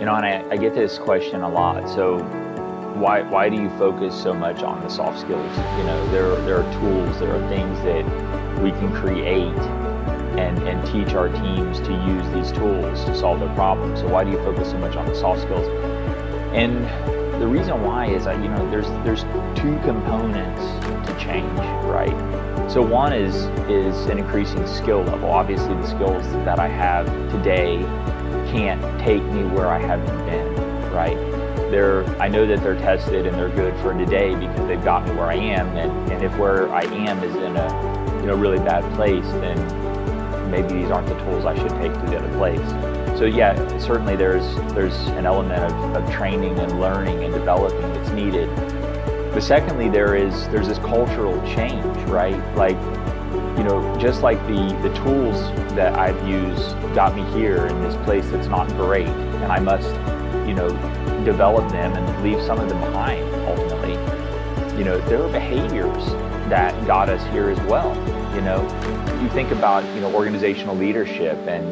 And I get this question a lot. So why do you focus so much on the soft skills? There are tools, there are things that we can create and teach our teams to use these tools to solve their problems. So why do you focus so much on the soft skills? And the reason why is that, there's two components to change, right? So one is an increasing skill level. Obviously, the skills that I have today can't take me where I haven't been, right? I know that they're tested and they're good for today because they've got me where I am. And if where I am is in a really bad place, then maybe these aren't the tools I should take to the other place. So yeah, certainly there's an element of training and learning and developing that's needed. But secondly, there's this cultural change, right? Like, just like the tools that I've used got me here in this place that's not great, and I must, develop them and leave some of them behind ultimately. There are behaviors that got us here as well. You think about, organizational leadership and,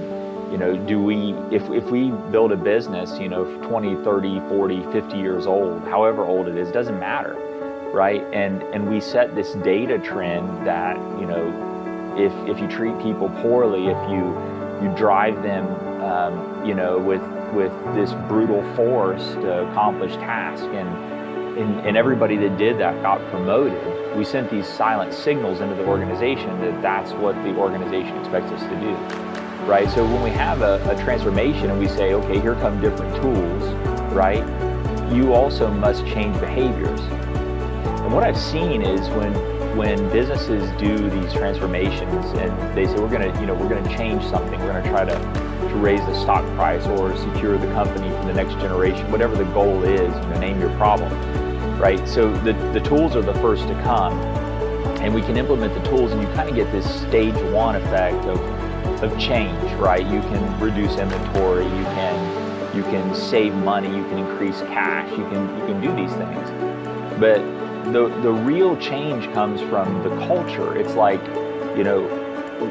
if we build a business, 20, 30, 40, 50 years old, however old it is, doesn't matter, right? And we set this data trend that, if you treat people poorly, if you drive them, with this brutal force to accomplish tasks, and everybody that did that got promoted, we sent these silent signals into the organization that that's what the organization expects us to do, right? So when we have a transformation and we say, okay, here come different tools, right? You also must change behaviors. And what I've seen is when businesses do these transformations and they say we're gonna change something, we're gonna try to raise the stock price or secure the company for the next generation, whatever the goal is, name your problem, right? So the tools are the first to come, and we can implement the tools, and you kind of get this stage one effect of change, right? You can reduce inventory, you can save money, you can increase cash, you can do these things. But the real change comes from the culture. It's like,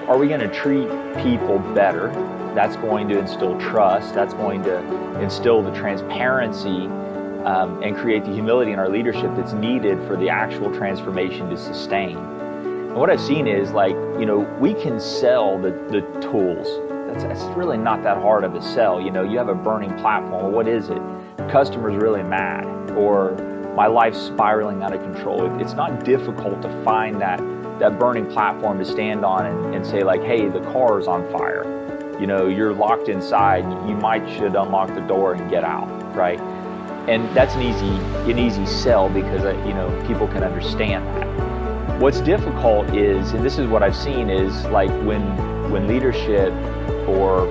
are we going to treat people better? That's going to instill trust. That's going to instill the transparency and create the humility in our leadership that's needed for the actual transformation to sustain. And what I've seen is, like, we can sell the tools. That's really not that hard of a sell. You have a burning platform. Well, what is it? The customer's really mad, or my life's spiraling out of control. It's not difficult to find that burning platform to stand on and say, like, hey, the car's on fire. You're locked inside. You should unlock the door and get out, right? And that's an easy sell because people can understand that. What's difficult is, and this is what I've seen, is like when leadership or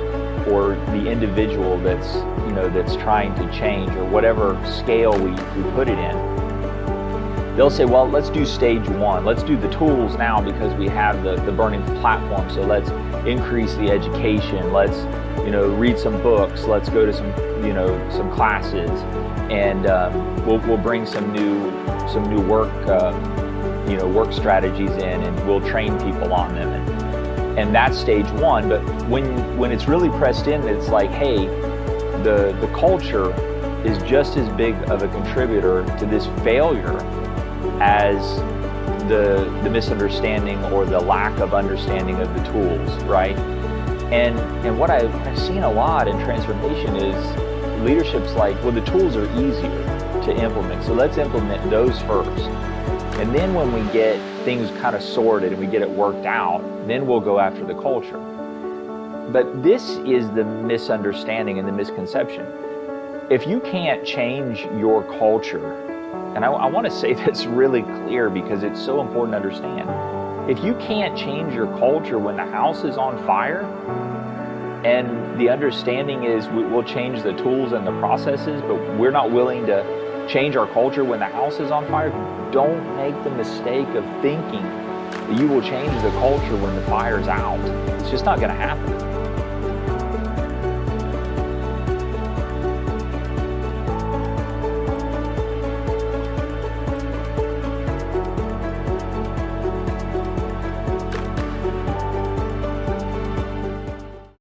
the individual that's trying to change, or whatever scale we put it in, they'll say, well, let's do stage one. Let's do the tools now because we have the burning platform. So let's increase the education. Let's, read some books. Let's go to some classes, and we'll bring some new work, work strategies in, and we'll train people on them. And that's stage one. But when it's really pressed in, it's like, hey, the culture is just as big of a contributor to this failure as the misunderstanding or the lack of understanding of the tools, right? And what I've seen a lot in transformation is leadership's like, well, the tools are easier to implement, so let's implement those first. And then when we get things kind of sorted and we get it worked out, then we'll go after the culture. But this is the misunderstanding and the misconception. If you can't change your culture, and I want to say this really clear because it's so important to understand. If you can't change your culture when the house is on fire, and the understanding is we'll change the tools and the processes, but we're not willing to change our culture when the house is on fire, don't make the mistake of thinking that you will change the culture when the fire's out. It's just not going to happen.